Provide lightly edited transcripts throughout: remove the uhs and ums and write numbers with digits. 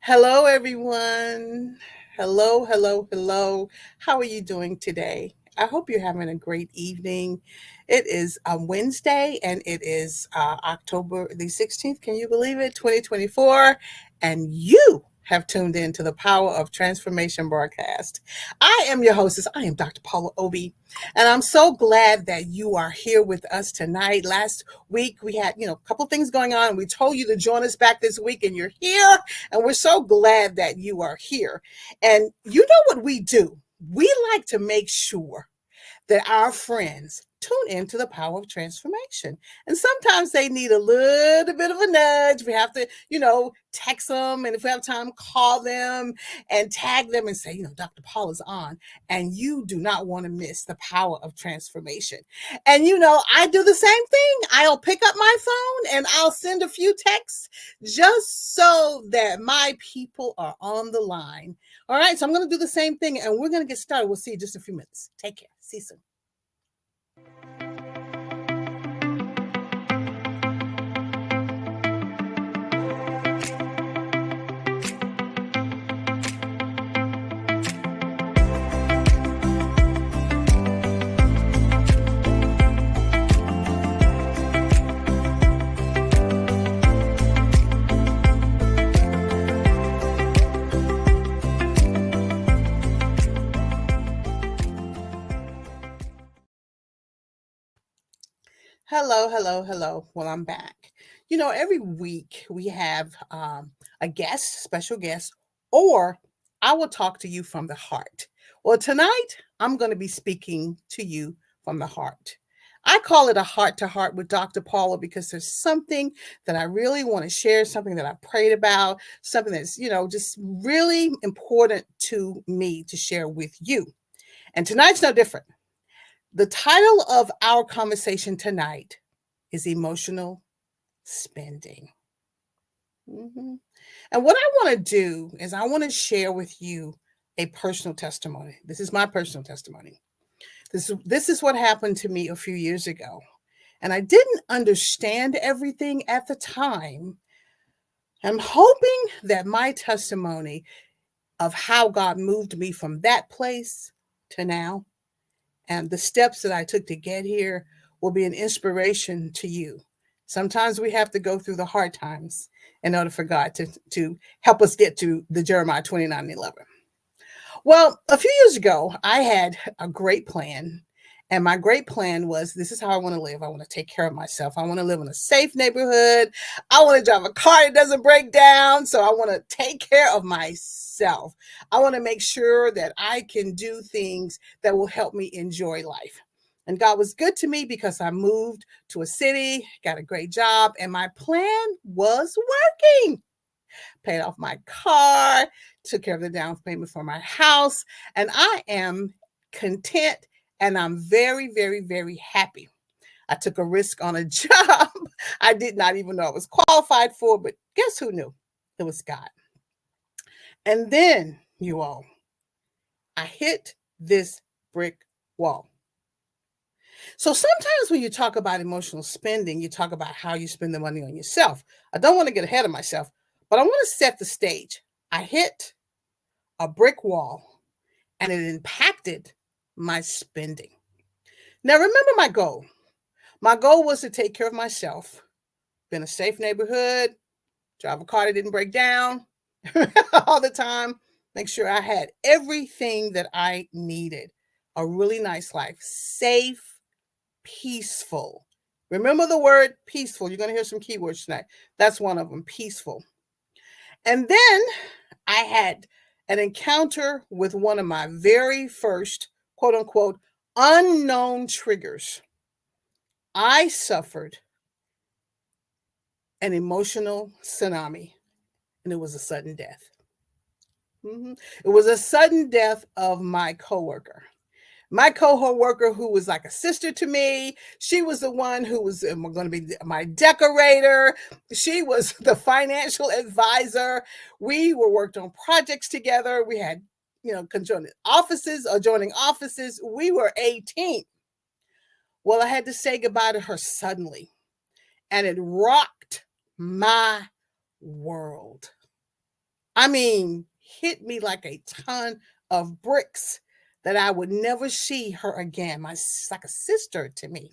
Hello, everyone. Hello, hello, hello. How are you doing today? I hope you're having a great evening. It is Wednesday and it is October the 16th. Can you believe it? 2024. And you have tuned in to the Power of Transformation broadcast. I am your hostess. I am Dr. Paula Obie. And I'm so glad that you are here with us tonight. Last week we had, a couple things going on. We told you to join us back this week and you're here. And we're so glad that you are here. And you know what we do? We like to make sure that our friends tune into the power of transformation. And sometimes they need a little bit of a nudge. We have to, text them. And if we have time, call them and tag them and say, Dr. Paul is on. And you do not want to miss the power of transformation. And, I do the same thing. I'll pick up my phone and I'll send a few texts just so that my people are on the line. All right. So I'm going to do the same thing and we're going to get started. We'll see you in just a few minutes. Take care. See you soon. Hello, hello, hello. Well, I'm back. Every week we have a guest, special guest, or I will talk to you from the heart. Well, tonight I'm going to be speaking to you from the heart. I call it a heart to heart with Dr. Paula because there's something that I really want to share, something that I prayed about, something that's, just really important to me to share with you. And tonight's no different. The title of our conversation tonight is emotional spending. Mhm. And what I want to do is I want to share with you a personal testimony. This is my personal testimony. This is what happened to me a few years ago. And I didn't understand everything at the time. I'm hoping that my testimony of how God moved me from that place to now and the steps that I took to get here will be an inspiration to you. Sometimes we have to go through the hard times in order for God to help us get to the Jeremiah 29:11. Well, a few years ago, I had a great plan. And my great plan was this is how I want to live. I want to take care of myself. I want to live in a safe neighborhood. I want to drive a car that doesn't break down. So I want to take care of myself. I want to make sure that I can do things that will help me enjoy life. And God was good to me because I moved to a city, got a great job, and my plan was working. Paid off my car, took care of the down payment for my house, and I am content and I'm very, very, very happy. I took a risk on a job I did not even know I was qualified for, but guess who knew? It was God. And then, you all, I hit this brick wall. So sometimes when you talk about emotional spending, you talk about how you spend the money on yourself. I don't want to get ahead of myself, but I want to set the stage. I hit a brick wall and it impacted my spending. Now, remember my goal. My goal was to take care of myself, be in a safe neighborhood, drive a car that didn't break down all the time, make sure I had everything that I needed. A really nice life, safe, peaceful. Remember the word peaceful. You're going to hear some keywords tonight. That's one of them, peaceful. And then I had an encounter with one of my very first, quote unquote, unknown triggers. I suffered an emotional tsunami, and it was a sudden death. It was a sudden death of my coworker. My coworker, who was like a sister to me, she was the one who was going to be my decorator. She was the financial advisor. We were worked on projects together. We had, conjoining offices. We were a team. Well, I had to say goodbye to her suddenly, and it rocked my world. I mean, hit me like a ton of bricks that I would never see her again. Like a sister to me.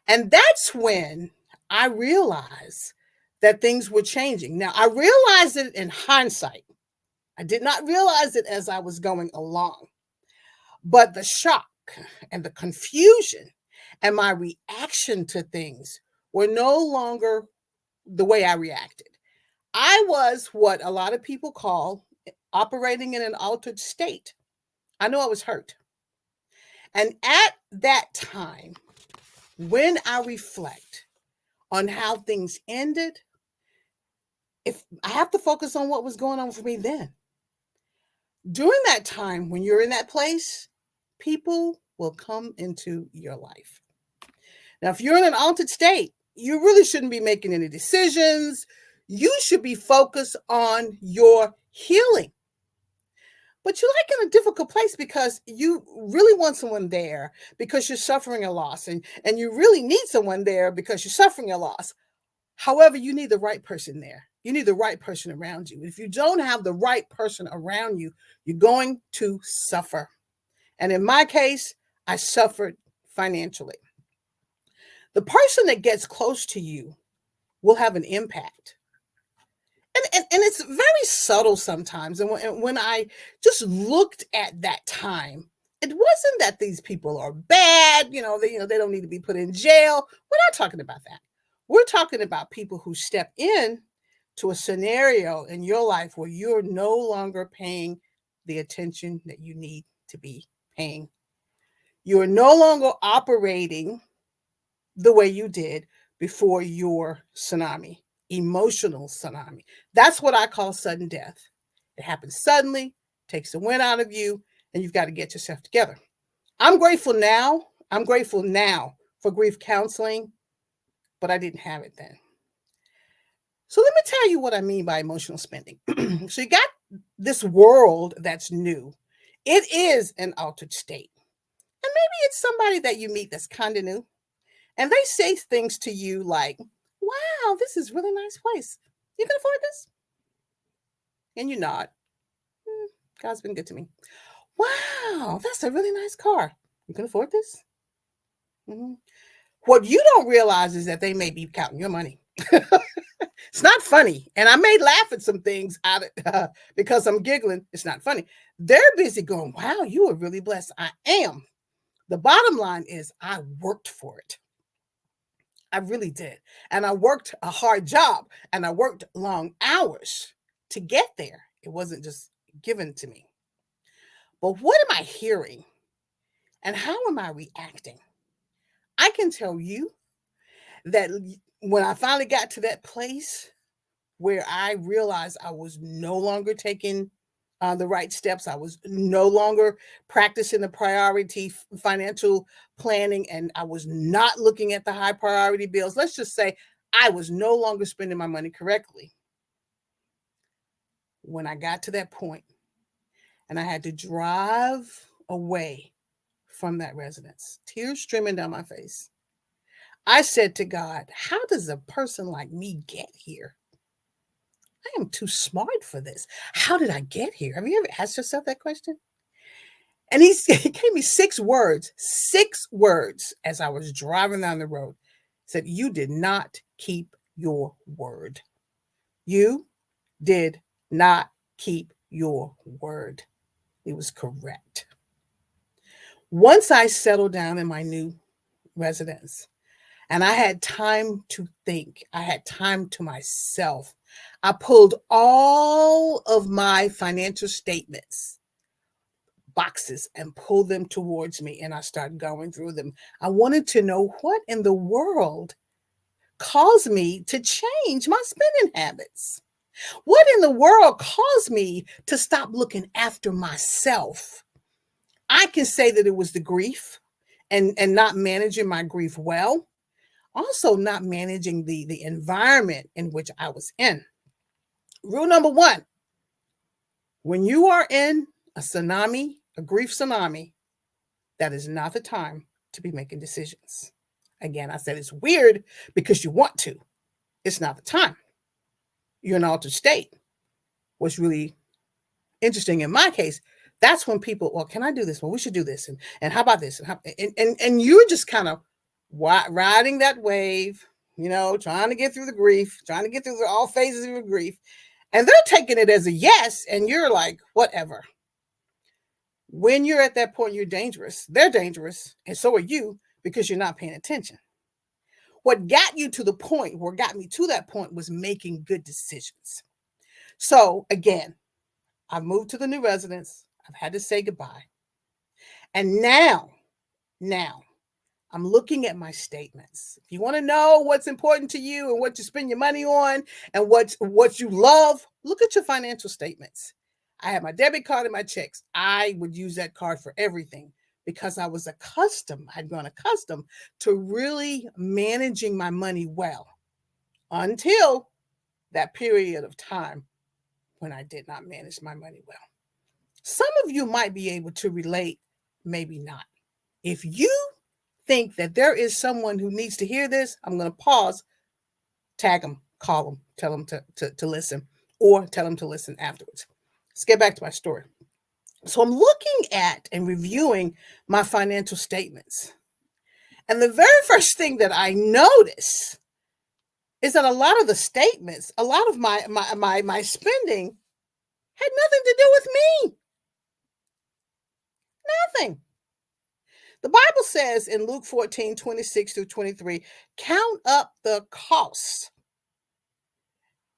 And that's when I realized that things were changing. Now, I realized it in hindsight. I did not realize it as I was going along. But the shock and the confusion and my reaction to things were no longer the way I reacted. I was what a lot of people call operating in an altered state. I know I was hurt. And at that time, when I reflect on how things ended, if I have to focus on what was going on for me then. During that time, when you're in that place, people will come into your life. Now, if you're in an altered state, you really shouldn't be making any decisions. You should be focused on your healing. But you're like in a difficult place because you really want someone there because you're suffering a loss, and you really need someone there because you're suffering a loss. However, you need the right person there. You need the right person around you. If you don't have the right person around you, you're going to suffer. And in my case, I suffered financially. The person that gets close to you will have an impact. And it's very subtle sometimes. And when I just looked at that time, it wasn't that these people are bad, they don't need to be put in jail. We're not talking about that. We're talking about people who step in to a scenario in your life where you're no longer paying the attention that you need to be paying. You're no longer operating the way you did before your tsunami, emotional tsunami. That's what I call sudden death. It happens suddenly, takes the wind out of you, and you've got to get yourself together. I'm grateful now. I'm grateful now for grief counseling, but I didn't have it then. So let me tell you what I mean by emotional spending. So you got this world that's new. It is an altered state. And maybe it's somebody that you meet that's kind of new. And they say things to you like, wow, this is a really nice place. You can afford this? And you nod. God's been good to me. Wow, that's a really nice car. You can afford this? Mm-hmm. What you don't realize is that they may be counting your money. It's not funny. And I may laugh at some things because I'm giggling. It's not funny. They're busy going, wow, you are really blessed. I am. The bottom line is I worked for it. I really did. And I worked a hard job and I worked long hours to get there. It wasn't just given to me. But what am I hearing? And how am I reacting? I can tell you that when I finally got to that place where I realized I was no longer taking the right steps, I was no longer practicing the priority financial planning, and I was not looking at the high priority bills. Let's just say I was no longer spending my money correctly. When I got to that point and I had to drive away from that residence, tears streaming down my face, I said to God, how does a person like me get here? I am too smart for this. How did I get here? Have you ever asked yourself that question? And he gave me 6 words as I was driving down the road. He said, you did not keep your word. You did not keep your word. It was correct. Once I settled down in my new residence and I had time to think, I had time to myself, I pulled all of my financial statements boxes and pulled them towards me and I started going through them. I wanted to know what in the world caused me to change my spending habits. What in the world caused me to stop looking after myself? I can say that it was the grief and not managing my grief well, also not managing the environment in which I was in. Rule number 1, when you are in a tsunami, a grief tsunami, that is not the time to be making decisions. Again, I said it's weird because you want to. It's not the time. You're in an altered state. was really interesting in my case, that's when people, well, can I do this? Well, we should do this. And how about this? And you're just kind of riding that wave, trying to get through the grief, trying to get through all phases of your grief. And they're taking it as a yes. And you're like, whatever. When you're at that point, you're dangerous. They're dangerous. And so are you because you're not paying attention. What got you to the point, what got me to that point was making good decisions. So again, I've moved to the new residence. I've had to say goodbye. And now, I'm looking at my statements. If you want to know what's important to you and what you spend your money on and what you love, look at your financial statements. I have my debit card and my checks. I would use that card for everything because I was I'd grown accustomed to really managing my money well until that period of time when I did not manage my money well. Some of you might be able to relate, maybe not. If you think that there is someone who needs to hear this, I'm going to pause, tag them, call them, tell them to listen, or tell them to listen afterwards. Let's get back to my story. So I'm looking at and reviewing my financial statements. And the very first thing that I notice is that a lot of the statements, a lot of my spending had nothing to do with me. Nothing. The Bible says in Luke 14:26-23, count up the costs.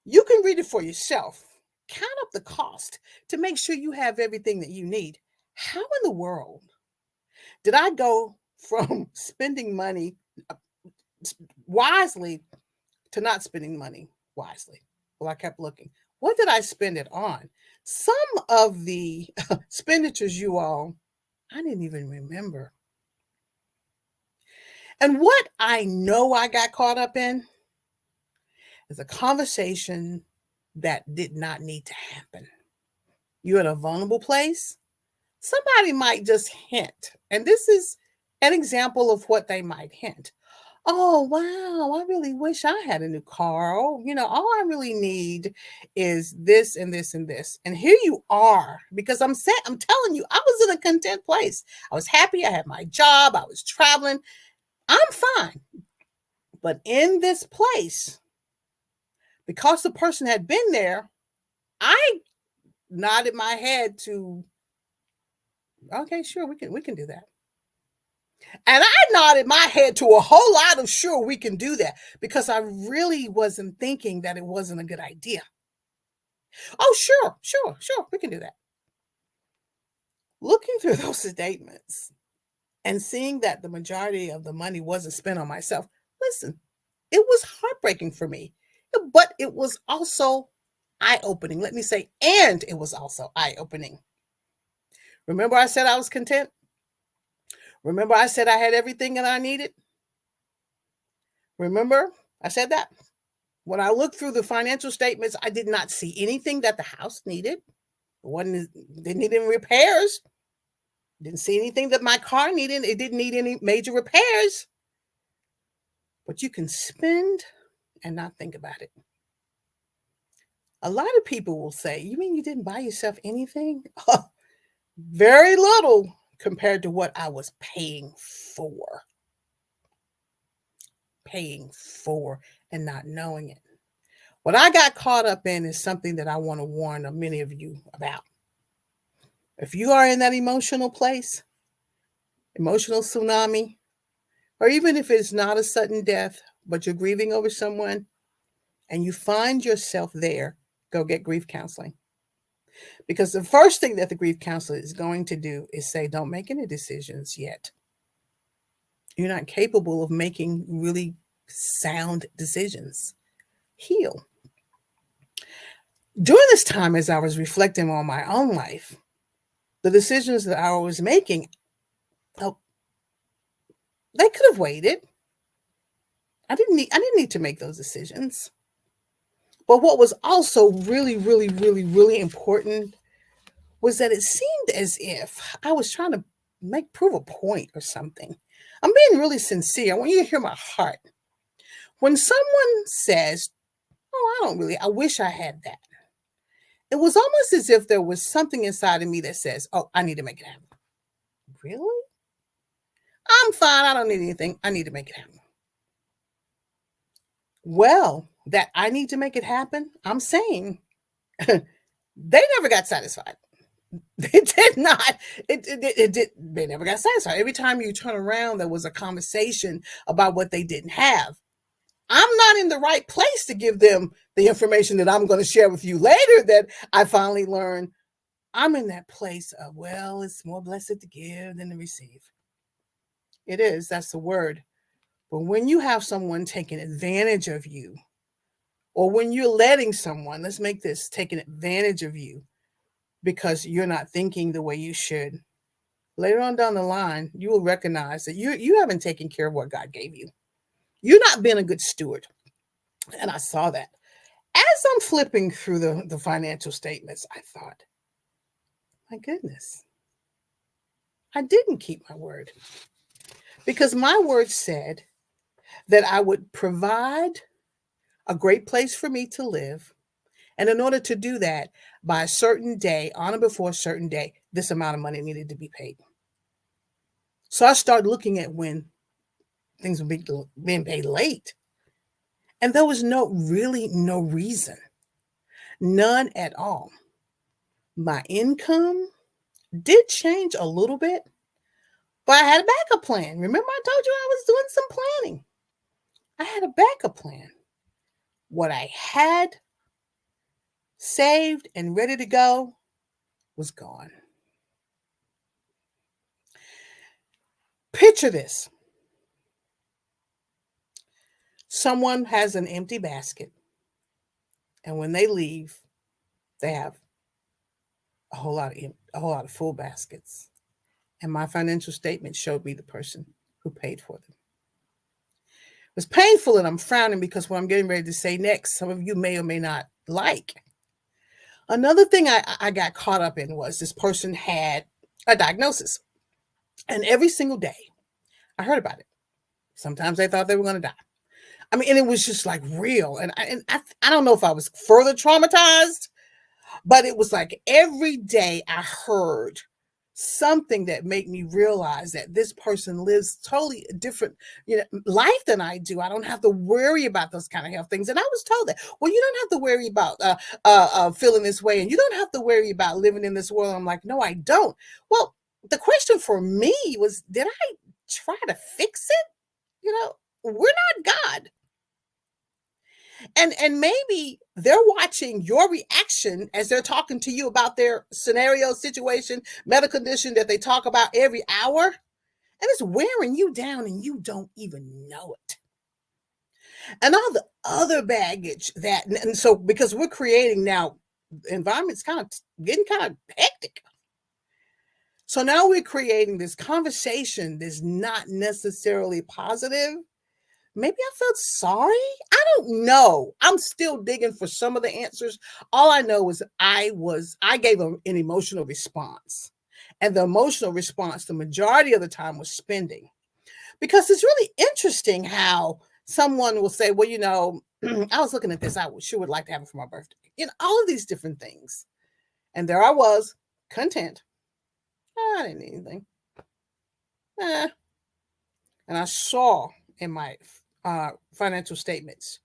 You can read it for yourself. Count up the cost to make sure you have everything that you need. How in the world did I go from spending money wisely to not spending money wisely? Well, I kept looking. What did I spend it on? Some of the expenditures, you all, I didn't even remember. And what I know I got caught up in is a conversation that did not need to happen. You're at a vulnerable place. Somebody might just hint, and this is an example of what they might hint. Oh, wow, I really wish I had a new car. Oh, all I really need is this and this and this. And here you are, because I'm telling you, I was in a content place. I was happy. I had my job. I was traveling. I'm fine. But in this place, because the person had been there, I nodded my head to, okay, sure, we can do that. And I nodded my head to a whole lot of sure we can do that because I really wasn't thinking that it wasn't a good idea. Oh, sure, we can do that. Looking through those statements and seeing that the majority of the money wasn't spent on myself, listen, it was heartbreaking for me, but it was also eye-opening. Let me say, and it was also eye-opening. Remember I said I was content? Remember I said I had everything that I needed? Remember I said that? When I looked through the financial statements, I did not see anything that the house needed. Didn't need any repairs. Didn't see anything that my car needed. It didn't need any major repairs. But you can spend and not think about it. A lot of people will say, you mean you didn't buy yourself anything? Very little compared to what I was paying for. Paying for and not knowing it. What I got caught up in is something that I want to warn many of you about. If you are in that emotional place, emotional tsunami, or even if it's not a sudden death, but you're grieving over someone and you find yourself there, go get grief counseling. Because the first thing that the grief counselor is going to do is say, don't make any decisions yet. You're not capable of making really sound decisions. Heal. During this time, as I was reflecting on my own life, the decisions that I was making, they could have waited. I didn't need to make those decisions. But what was also really, really, really, really important was that it seemed as if I was trying to prove a point or something. I'm being really sincere. I want you to hear my heart. When someone says, oh, I wish I had that. It was almost as if there was something inside of me that says, oh, I need to make it happen. Really? I'm fine. I don't need anything. I need to make it happen. Well, that I need to make it happen, I'm saying they never got satisfied. They did not. It did. They never got satisfied. Every time you turn around, there was a conversation about what they didn't have. I'm not in the right place to give them the information that I'm going to share with you later that I finally learned. I'm in that place of, well, it's more blessed to give than to receive. It is. That's the word. But when you have someone taking advantage of you, or when you're letting someone, let's make this, taking advantage of you because you're not thinking the way you should, later on down the line, you will recognize that you haven't taken care of what God gave you. You're not being a good steward. And I saw that. As I'm flipping through the financial statements, I thought, my goodness, I didn't keep my word. Because my word said that I would provide a great place for me to live. And in order to do that, by a certain day, on or before a certain day, this amount of money needed to be paid. So I started looking at when things were being paid late. And there was really no reason, none at all. My income did change a little bit, but I had a backup plan. Remember, I told you I was doing some planning. I had a backup plan. What I had saved and ready to go was gone. Picture this. Someone has an empty basket, and when they leave, they have a whole lot of full baskets. And my financial statement showed me the person who paid for them. It was painful, and I'm frowning because what I'm getting ready to say next, some of you may or may not like. Another thing I got caught up in was this person had a diagnosis. And every single day, I heard about it. Sometimes they thought they were going to die. I mean, and it was just like real. And I don't know if I was further traumatized, but it was like every day I heard something that made me realize that this person lives totally different life than I do. I don't have to worry about those kind of health things. And I was told that, well, you don't have to worry about feeling this way, and you don't have to worry about living in this world. I'm like, no, I don't. Well, the question for me was, did I try to fix it? We're not God. And maybe they're watching your reaction as they're talking to you about their scenario, situation, medical condition that they talk about every hour. And it's wearing you down and you don't even know it. And all the other baggage and so because we're creating now, the environment's getting kind of hectic. So now we're creating this conversation that's not necessarily positive. Maybe I felt sorry. I don't know. I'm still digging for some of the answers. All I know is I gave an emotional response. And the emotional response, the majority of the time, was spending. Because it's really interesting how someone will say, well, I was looking at this. I sure would like to have it for my birthday. All of these different things. And there I was, content. I didn't need anything. And I saw in my financial statements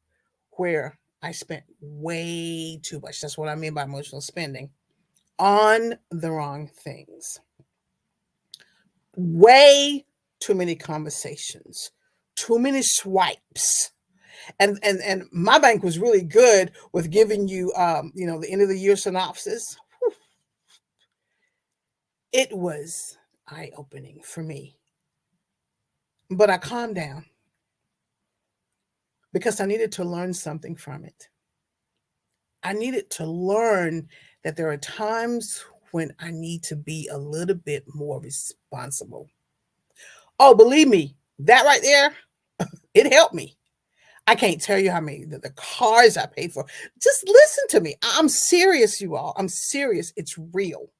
where I spent way too much. That's what I mean by emotional spending on the wrong things. Way too many conversations, too many swipes. And my bank was really good with giving you, the end of the year synopsis. Whew. It was eye-opening for me. But I calmed down because I needed to learn something from it. I needed to learn that there are times when I need to be a little bit more responsible. Oh, believe me, that right there, it helped me. I can't tell you how many the cars I paid for. Just listen to me. I'm serious, you all. I'm serious. It's real.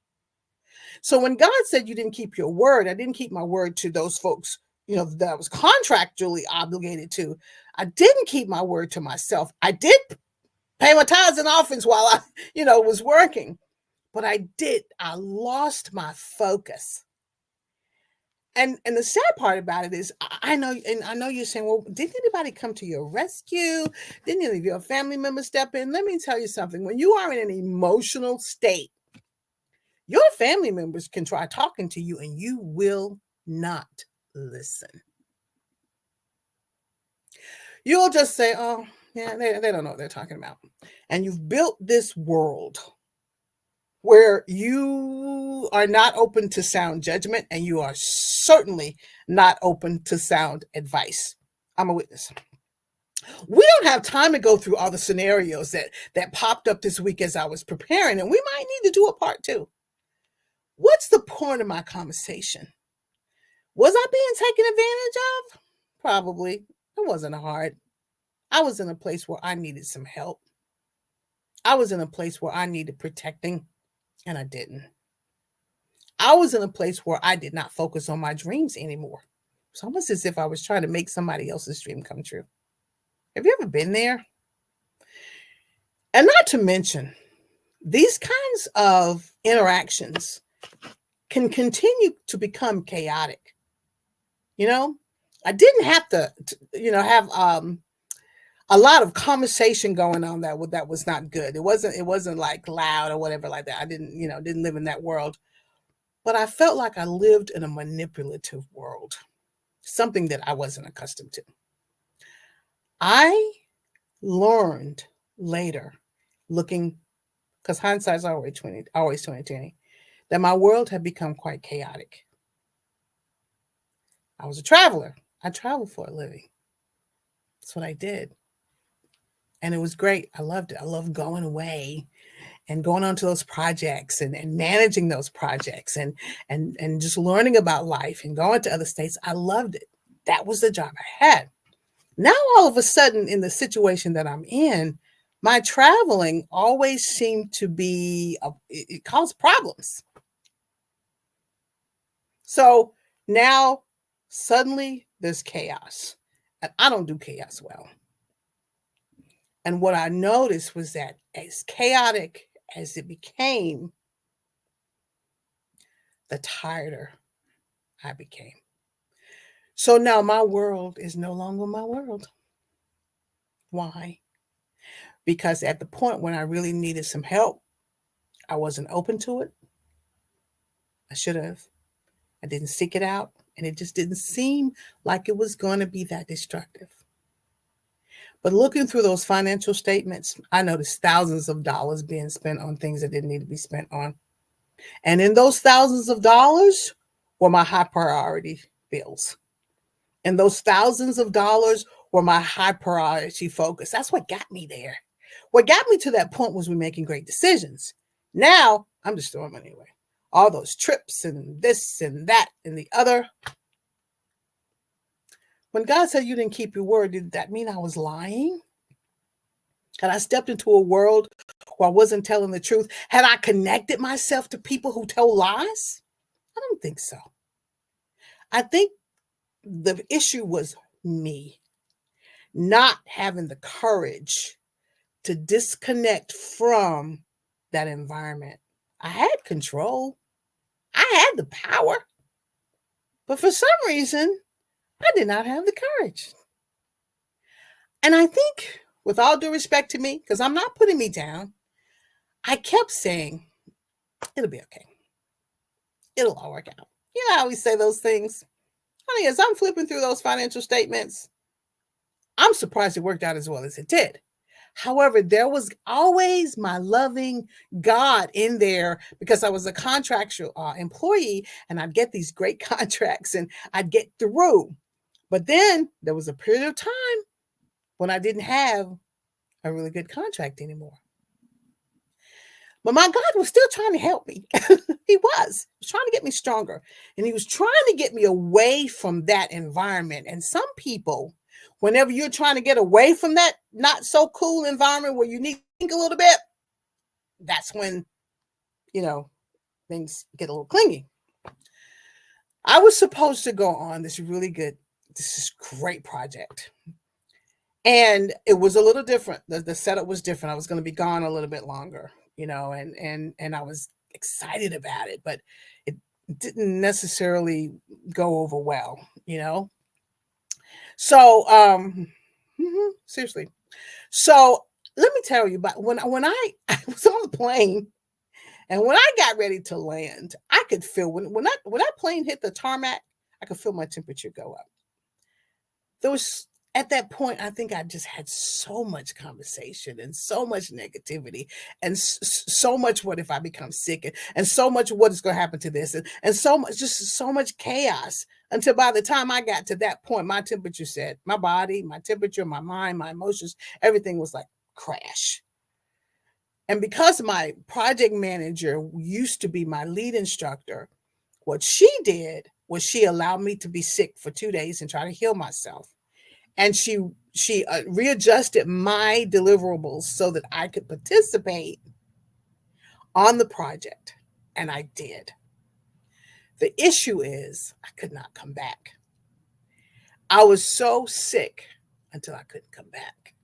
So when God said you didn't keep your word, I didn't keep my word to those folks, that I was contractually obligated to. I didn't keep my word to myself. I did pay my tithes and offerings while I, was working. But I lost my focus. And the sad part about it is I know, and I know you're saying, well, didn't anybody come to your rescue? Didn't any of your family members step in? Let me tell you something. When you are in an emotional state, your family members can try talking to you and you will not listen. You'll just say, oh, yeah, they don't know what they're talking about. And you've built this world where you are not open to sound judgment and you are certainly not open to sound advice. I'm a witness. We don't have time to go through all the scenarios that popped up this week as I was preparing, and we might need to do a part two. What's the point of my conversation? Was I being taken advantage of? Probably. It wasn't hard. I was in a place where I needed some help. I was in a place where I needed protecting, and I didn't. I was in a place where I did not focus on my dreams anymore. It's almost as if I was trying to make somebody else's dream come true. Have you ever been there? And not to mention, these kinds of interactions can continue to become chaotic. I didn't have to have a lot of conversation going on that was not good. It wasn't like loud or whatever like that. I didn't live in that world. But I felt like I lived in a manipulative world, something that I wasn't accustomed to. I learned later, looking, because hindsight's always 2020, that my world had become quite chaotic. I was a traveler. I traveled for a living. That's what I did. And it was great. I loved it. I loved going away and going on to those projects and managing those projects and just learning about life and going to other states. I loved it. That was the job I had. Now, all of a sudden, in the situation that I'm in, my traveling always seemed to be, it caused problems. So now, suddenly, there's chaos. And I don't do chaos well. And what I noticed was that as chaotic as it became, the tireder I became. So now my world is no longer my world. Why? Because at the point when I really needed some help, I wasn't open to it. I should have. I didn't seek it out, and it just didn't seem like it was going to be that destructive. But looking through those financial statements, I noticed thousands of dollars being spent on things that didn't need to be spent on. And in those thousands of dollars were my high priority bills. And those thousands of dollars were my high priority focus. That's what got me there. What got me to that point was we making great decisions. Now I'm just throwing money away. All those trips and this and that and the other. When God said you didn't keep your word, did that mean I was lying? Had I stepped into a world where I wasn't telling the truth? Had I connected myself to people who tell lies? I don't think so. I think the issue was me not having the courage to disconnect from that environment. I had control. I had the power. But for some reason, I did not have the courage. And I think, with all due respect to me, because I'm not putting me down, I kept saying, it'll be okay. It'll all work out. You know how we say those things? Honey, as I'm flipping through those financial statements, I'm surprised it worked out as well as it did. However, there was always my loving God in there because I was a contractual employee and I'd get these great contracts and I'd get through. But then there was a period of time when I didn't have a really good contract anymore. But my God was still trying to help me. He was trying to get me stronger. And he was trying to get me away from that environment. And some people, whenever you're trying to get away from that not so cool environment where you need to think a little bit, that's when, things get a little clingy. I was supposed to go on this great project. And it was a little different. The setup was different. I was going to be gone a little bit longer, and I was excited about it, but it didn't necessarily go over well, you know. So, seriously. So let me tell you about when I was on the plane and when I got ready to land, I could feel when that plane hit the tarmac, I could feel my temperature go up. There was At that point, I think I just had so much conversation and so much negativity and so much what if I become sick and so much what is going to happen to this and so much just so much chaos until by the time I got to that point, my temperature said my body, my temperature, my mind, my emotions, everything was like crash. And because my project manager used to be my lead instructor, what she did was she allowed me to be sick for 2 days and try to heal myself, and she readjusted my deliverables so that I could participate on the project, and I did. The issue is I could not come back. I was so sick until I couldn't come back.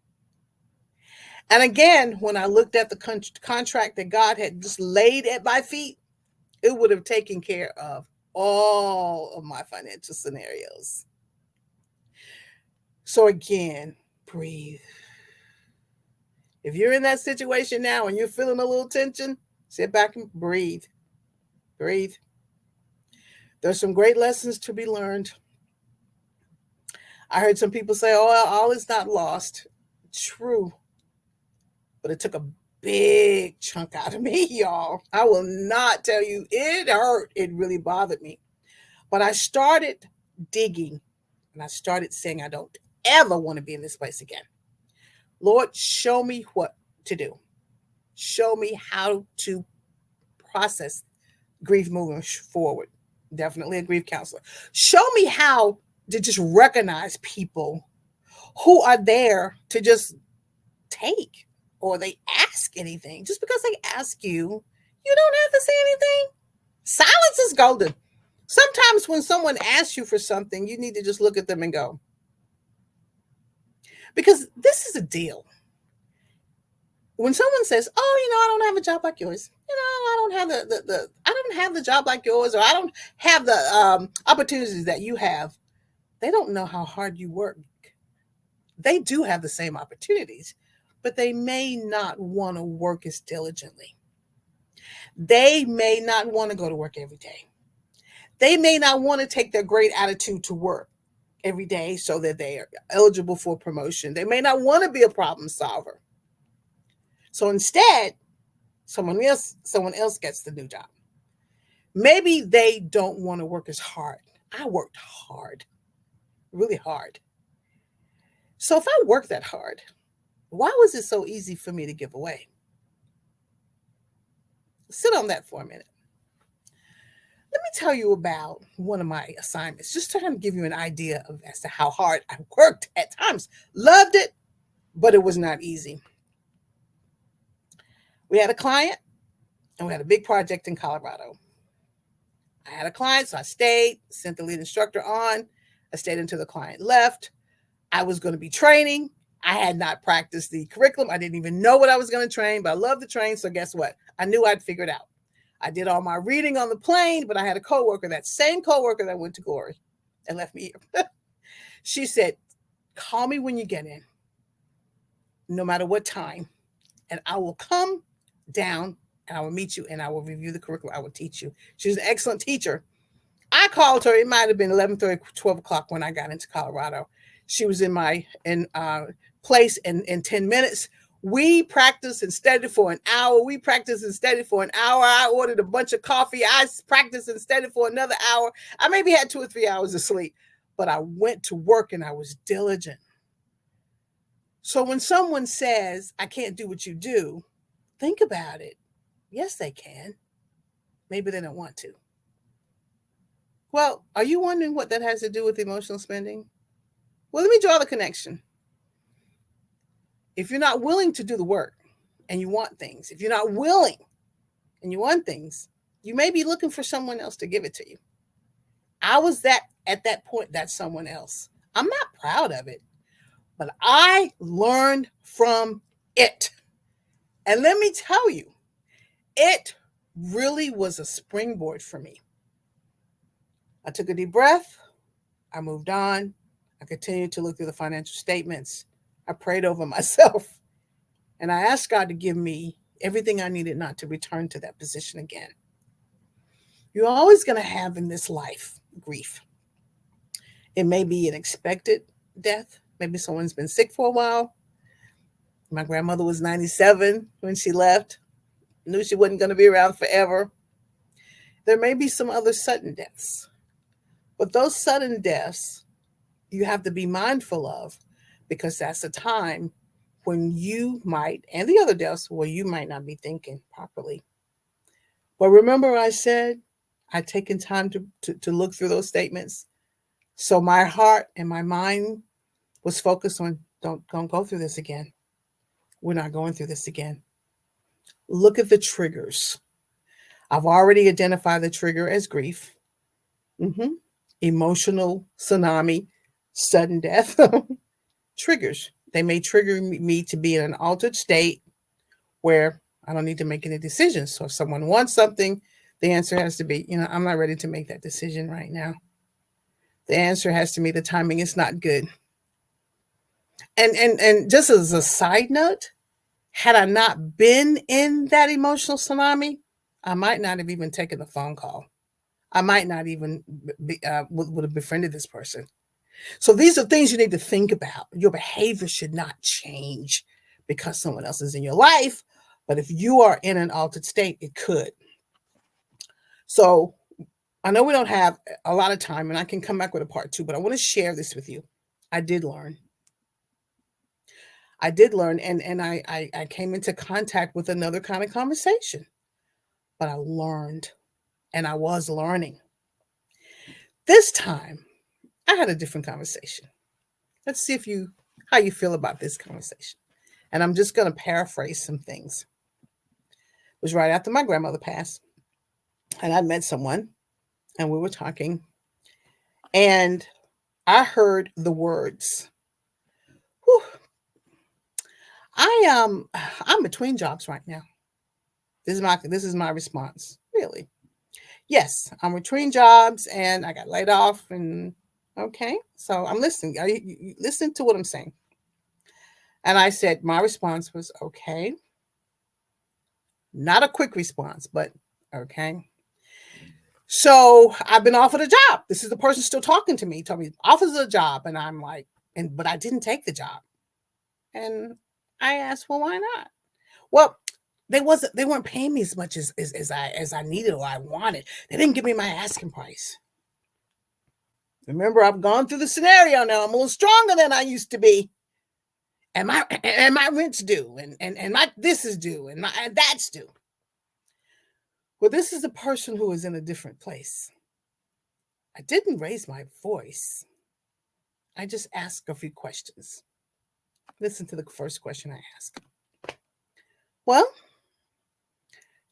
And again, when I looked at the contract that God had just laid at my feet, it would have taken care of all of my financial scenarios. So again, breathe. If you're in that situation now and you're feeling a little tension, sit back and breathe. Breathe. There's some great lessons to be learned. I heard some people say, oh, well, all is not lost. True. But it took a big chunk out of me, y'all. I will not tell you, it hurt. It really bothered me. But I started digging and I started saying, I don't ever want to be in this place again. Lord, show me what to do. Show me how to process grief moving forward. Definitely a grief counselor. Show me how to just recognize people who are there to just take or they ask anything. Just because they ask you, you don't have to say anything. Silence is golden. Sometimes when someone asks you for something, you need to just look at them and go, because this is a deal. When someone says, "Oh, I don't have a job like yours," I don't have I don't have the job like yours, or I don't have the opportunities that you have. They don't know how hard you work. They do have the same opportunities, but they may not want to work as diligently. They may not want to go to work every day. They may not want to take their great attitude to work every day so that they are eligible for promotion. They may not want to be a problem solver. So instead, someone else gets the new job. Maybe they don't want to work as hard. I worked hard, really hard. So if I worked that hard, why was it so easy for me to give away? Sit on that for a minute. Let me tell you about one of my assignments, just to kind of give you an idea of as to how hard I worked at times. Loved it, but it was not easy. We had a client and we had a big project in Colorado. I had a client, so I stayed, sent the lead instructor on. I stayed until the client left. I was going to be training. I had not practiced the curriculum. I didn't even know what I was going to train, but I love to train. So guess what? I knew I'd figure it out. I did all my reading on the plane, but I had a coworker, that same coworker that went to Glory and left me here. She said, call me when you get in, no matter what time, and I will come down and I will meet you and I will review the curriculum. I will teach you. She's an excellent teacher. I called her. It might have been 11:30, 12 o'clock when I got into Colorado. She was in my place in 10 minutes. We practiced and studied for an hour. We practiced and studied for an hour. I ordered a bunch of coffee. I practiced and studied for another hour. I maybe had 2 or 3 hours of sleep, but I went to work and I was diligent. So when someone says, I can't do what you do, think about it. Yes, they can. Maybe they don't want to. Well, are you wondering what that has to do with emotional spending? Well, let me draw the connection. If you're not willing to do the work and you want things, if you're not willing and you want things, you may be looking for someone else to give it to you. I was at that point, that's someone else. I'm not proud of it, but I learned from it. And let me tell you, it really was a springboard for me. I took a deep breath. I moved on. I continued to look through the financial statements. I prayed over myself and I asked God to give me everything I needed not to return to that position again. You're always going to have in this life grief. It may be an expected death. Maybe someone's been sick for a while. My grandmother was 97 when she left, knew she wasn't going to be around forever. There may be some other sudden deaths, but those sudden deaths you have to be mindful of because that's a time when you might, and the other deaths where you might not be thinking properly. But remember, I said I'd taken time to look through those statements. So my heart and my mind was focused on don't go through this again. We're not going through this again. Look at the triggers. I've already identified the trigger as grief, mm-hmm. Emotional tsunami, sudden death. Triggers. They may trigger me to be in an altered state where I don't need to make any decisions. So if someone wants something, the answer has to be, I'm not ready to make that decision right now. The answer has to be the timing is not good. And just as a side note, had I not been in that emotional tsunami, I might not have even taken the phone call. I might not even would have befriended this person. So these are things you need to think about. Your behavior should not change because someone else is in your life. But if you are in an altered state, it could. So I know we don't have a lot of time and I can come back with a part 2, but I want to share this with you. I did learn. And I came into contact with another kind of conversation. But I learned and I was learning. This time, I had a different conversation. Let's see how you feel about this conversation. And I'm just going to paraphrase some things. It was right after my grandmother passed. And I met someone and we were talking. And I heard the words, whew, I'm between jobs right now. This is my response. Really? Yes, I'm between jobs and I got laid off and okay. So I'm listening. Are you listen to what I'm saying? And I said my response was okay. Not a quick response, but okay. So I've been offered a job. This is the person still talking to me. He told me offers a job, and I'm like, but I didn't take the job. And I asked, well, why not? Well, they weren't paying me as much as I needed or I wanted. They didn't give me my asking price. Remember, I've gone through the scenario now. I'm a little stronger than I used to be. And my rent's due, and my this is due, and that's due. Well, this is a person who is in a different place. I didn't raise my voice. I just asked a few questions. Listen to the first question I asked. Well,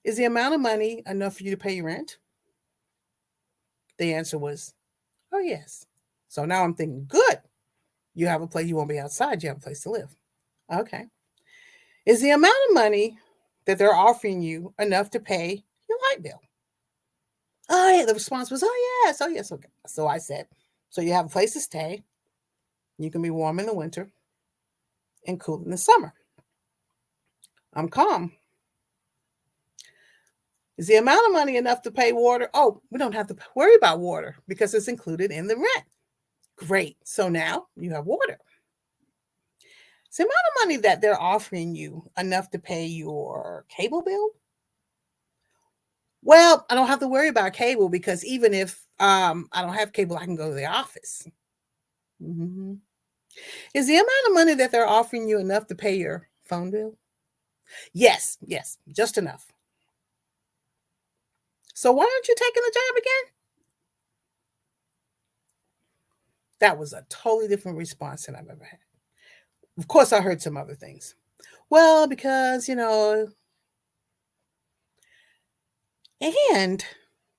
is the amount of money enough for you to pay your rent? The answer was, oh, yes. So now I'm thinking, good. You have a place, you won't be outside, you have a place to live. Okay. Is the amount of money that they're offering you enough to pay your light bill? Oh, yeah. The response was, oh, yes. Oh, yes. Okay. So I said, so you have a place to stay. You can be warm in the winter and cool in the summer. I'm calm. Is the amount of money enough to pay water? Oh, we don't have to worry about water because it's included in the rent. Great. So now you have water. Is the amount of money that they're offering you enough to pay your cable bill? Well, I don't have to worry about cable because even if I don't have cable, I can go to the office. Mm-hmm. Is the amount of money that they're offering you enough to pay your phone bill? Yes, just enough. So why aren't you taking the job again? That was a totally different response than I've ever had. Of course, I heard some other things. Well, because, and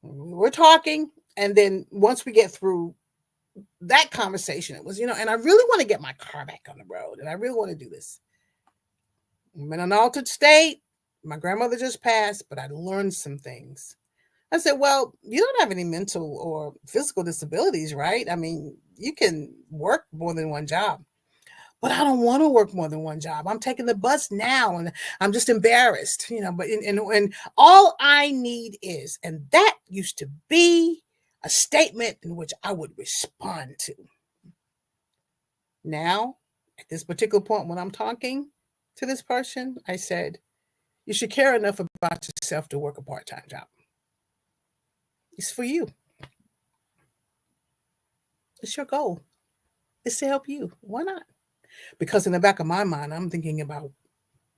we're talking. And then once we get through that conversation. It was, and I really want to get my car back on the road, and I really want to do this. I'm in an altered state. My grandmother just passed, but I learned some things. I said, well, you don't have any mental or physical disabilities, right? I mean, you can work more than one job, but I don't want to work more than one job. I'm taking the bus now and I'm just embarrassed, but and all I need is, and that used to be a statement in which I would respond to. Now, at this particular point, when I'm talking to this person, I said, you should care enough about yourself to work a part-time job. It's for you. It's your goal. It's to help you. Why not? Because in the back of my mind, I'm thinking about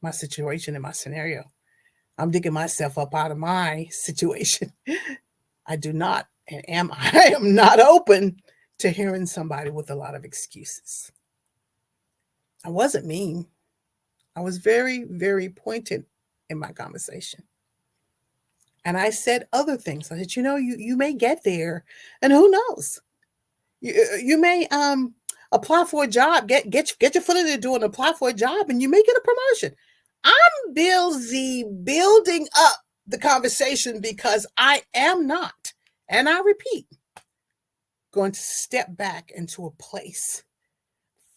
my situation and my scenario. I'm digging myself up out of my situation. I do not, and I am not open to hearing somebody with a lot of excuses. I wasn't mean. I was very, very pointed in my conversation. And I said other things. I said, you may get there, and who knows? You may apply for a job, get your foot in the door and apply for a job, and you may get a promotion. I'm busy building up the conversation because I am not, and I repeat, going to step back into a place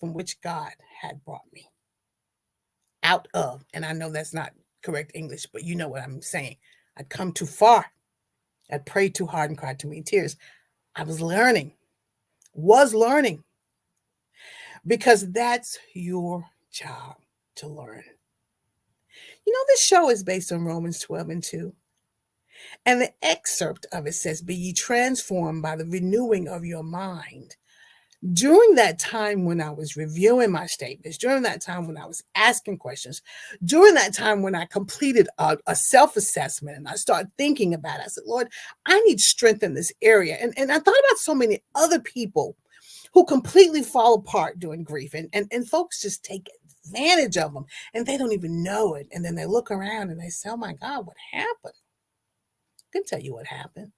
from which God had brought me out of. And I know that's not correct English, but you know what I'm saying. I'd come too far. I'd prayed too hard and cried too many tears. I was learning, because that's your job to learn. This show is based on Romans 12:2. And the excerpt of it says, be ye transformed by the renewing of your mind. During that time when I was reviewing my statements, during that time when I was asking questions, during that time when I completed a self-assessment and I started thinking about it, I said, Lord, I need strength in this area. And I thought about so many other people who completely fall apart during grief. And folks just take advantage of them and they don't even know it. And then they look around and they say, oh my God, what happened? I can tell you what happened.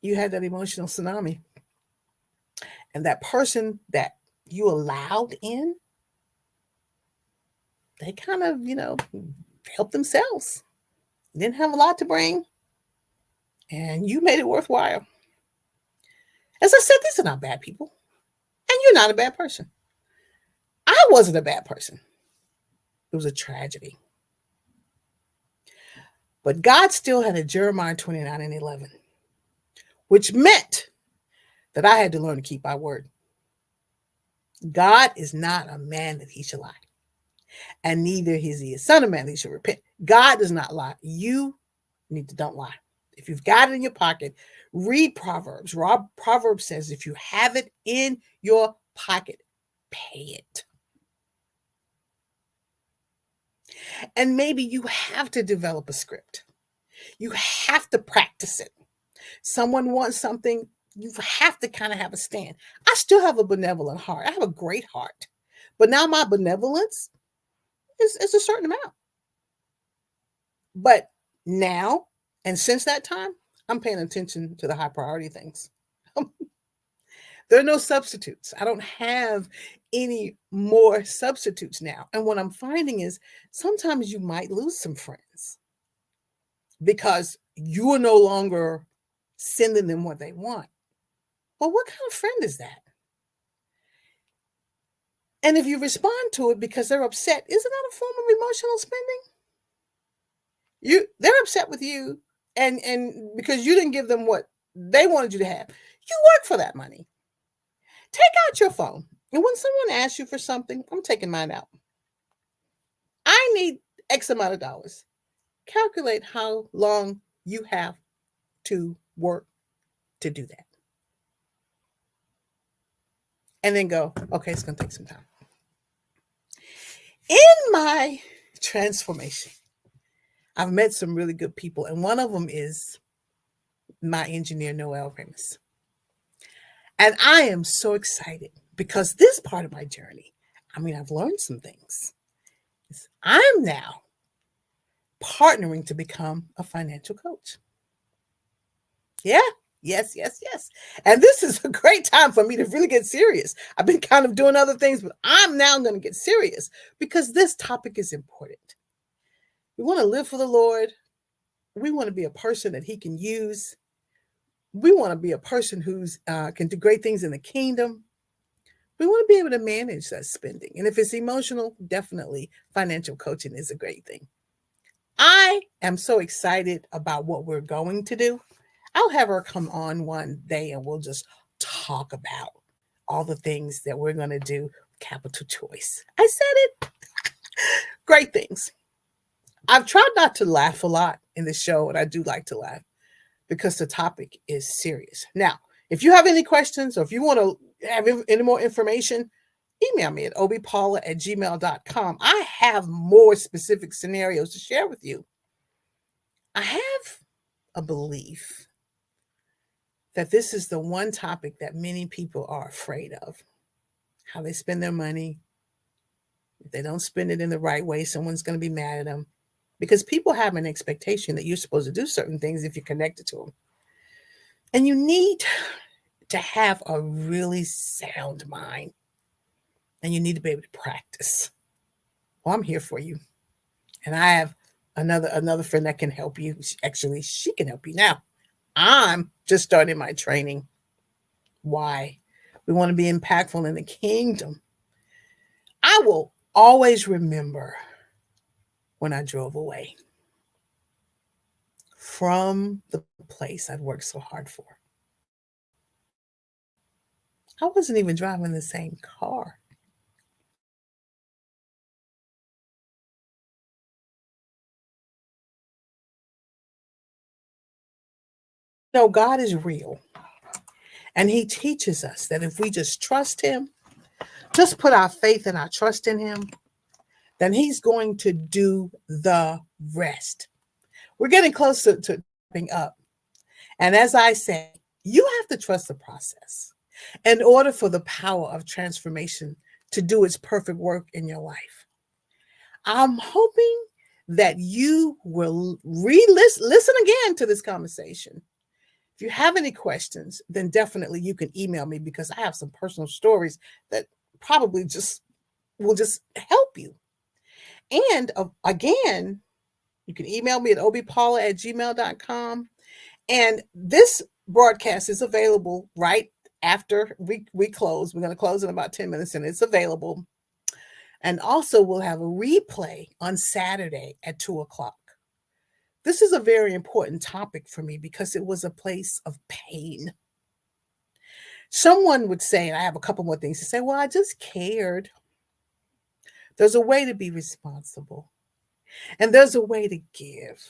You had that emotional tsunami. And that person that you allowed in, they kind of, helped themselves. Didn't have a lot to bring. And you made it worthwhile. As I said, these are not bad people. And you're not a bad person. I wasn't a bad person. It was a tragedy. But God still had a Jeremiah 29:11, which meant that I had to learn to keep my word. God is not a man that he shall lie, and neither is he a son of man that he shall repent. God does not lie. You need to don't lie. If you've got it in your pocket, read Proverbs. Proverbs says, if you have it in your pocket, pay it. And maybe you have to develop a script. You have to practice it. Someone wants something, you have to kind of have a stand. I still have a benevolent heart. I have a great heart. But now my benevolence is a certain amount. But now, and since that time, I'm paying attention to the high priority things. There are no substitutes. I don't have any more substitutes now. And what I'm finding is sometimes you might lose some friends because you are no longer sending them what they want. Well, what kind of friend is that? And if you respond to it because they're upset, isn't that a form of emotional spending? They're upset with you and because you didn't give them what they wanted you to have. You work for that money. Take out your phone. And when someone asks you for something, I'm taking mine out. I need X amount of dollars. Calculate how long you have to work to do that. And then go, okay, it's going to take some time. In my transformation, I've met some really good people. And one of them is my engineer, Noel Remus. And I am so excited because this part of my journey, I've learned some things. I'm now partnering to become a financial coach. Yeah, Yes, yes, yes. And this is a great time for me to really get serious. I've been kind of doing other things, but I'm now going to get serious because this topic is important. We want to live for the Lord. We want to be a person that He can use. We want to be a person who's can do great things in the kingdom. We want to be able to manage that spending. And if it's emotional, definitely financial coaching is a great thing. I am so excited about what we're going to do. I'll have her come on one day and we'll just talk about all the things that we're going to do. Capital choice. I said it. Great things. I've tried not to laugh a lot in the show, and I do like to laugh because the topic is serious. Now, if you have any questions or if you want to have any more information, email me at obiepaula@gmail.com. I have more specific scenarios to share with you. I have a belief that this is the one topic that many people are afraid of. How they spend their money. If they don't spend it in the right way, someone's going to be mad at them. Because people have an expectation that you're supposed to do certain things if you're connected to them. And you need to have a really sound mind. And you need to be able to practice. Well, I'm here for you. And I have another friend that can help you. Actually, she can help you now. I'm just starting my training. Why? We want to be impactful in the kingdom. I will always remember when I drove away from the place I'd worked so hard for. I wasn't even driving the same car. No, God is real. And He teaches us that if we just trust Him, just put our faith and our trust in Him, then He's going to do the rest. We're getting close to wrapping up. And as I say, you have to trust the process in order for the power of transformation to do its perfect work in your life. I'm hoping that you will listen again to this conversation. If you have any questions, then definitely you can email me because I have some personal stories that probably just will just help you. And again, you can email me at obiepaula@gmail.com. And this broadcast is available right after we close. We're going to close in about 10 minutes and it's available. And also we'll have a replay on Saturday at 2:00. This is a very important topic for me because it was a place of pain. Someone would say, and I have a couple more things to say, well, I just cared. There's a way to be responsible. And there's a way to give.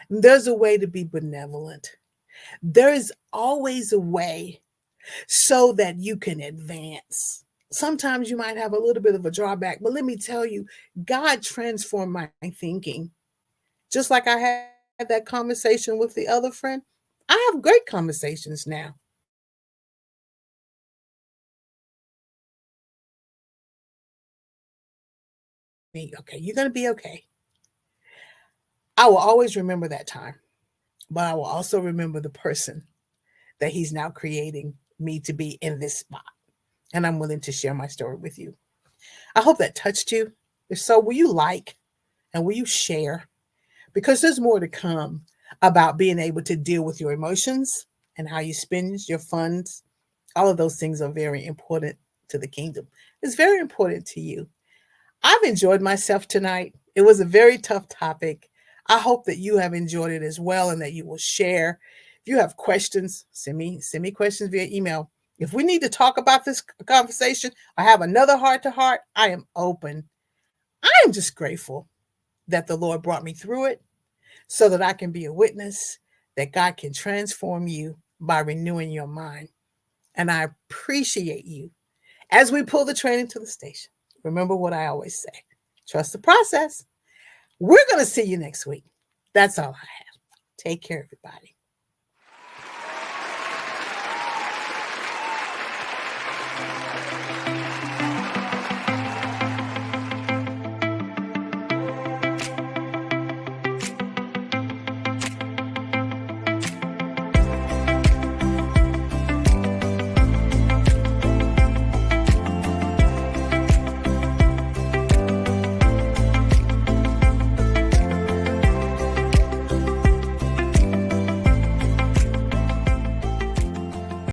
And there's a way to be benevolent. There is always a way so that you can advance. Sometimes you might have a little bit of a drawback, but let me tell you, God transformed my thinking. Just like I had that conversation with the other friend, I have great conversations now. Okay, you're going to be okay. I will always remember that time, but I will also remember the person that He's now creating me to be in this spot. And I'm willing to share my story with you. I hope that touched you. If so, will you like and will you share? Because there's more to come about being able to deal with your emotions and how you spend your funds. All of those things are very important to the kingdom. It's very important to you. I've enjoyed myself tonight. It was a very tough topic. I hope that you have enjoyed it as well and that you will share. If you have questions, send me questions via email. If we need to talk about this conversation or have another heart to heart, I am open. I am just grateful that the Lord brought me through it so that I can be a witness that God can transform you by renewing your mind. And I appreciate you. As we pull the train into the station, remember what I always say. Trust the process. We're going to see you next week. That's all I have. Take care, everybody.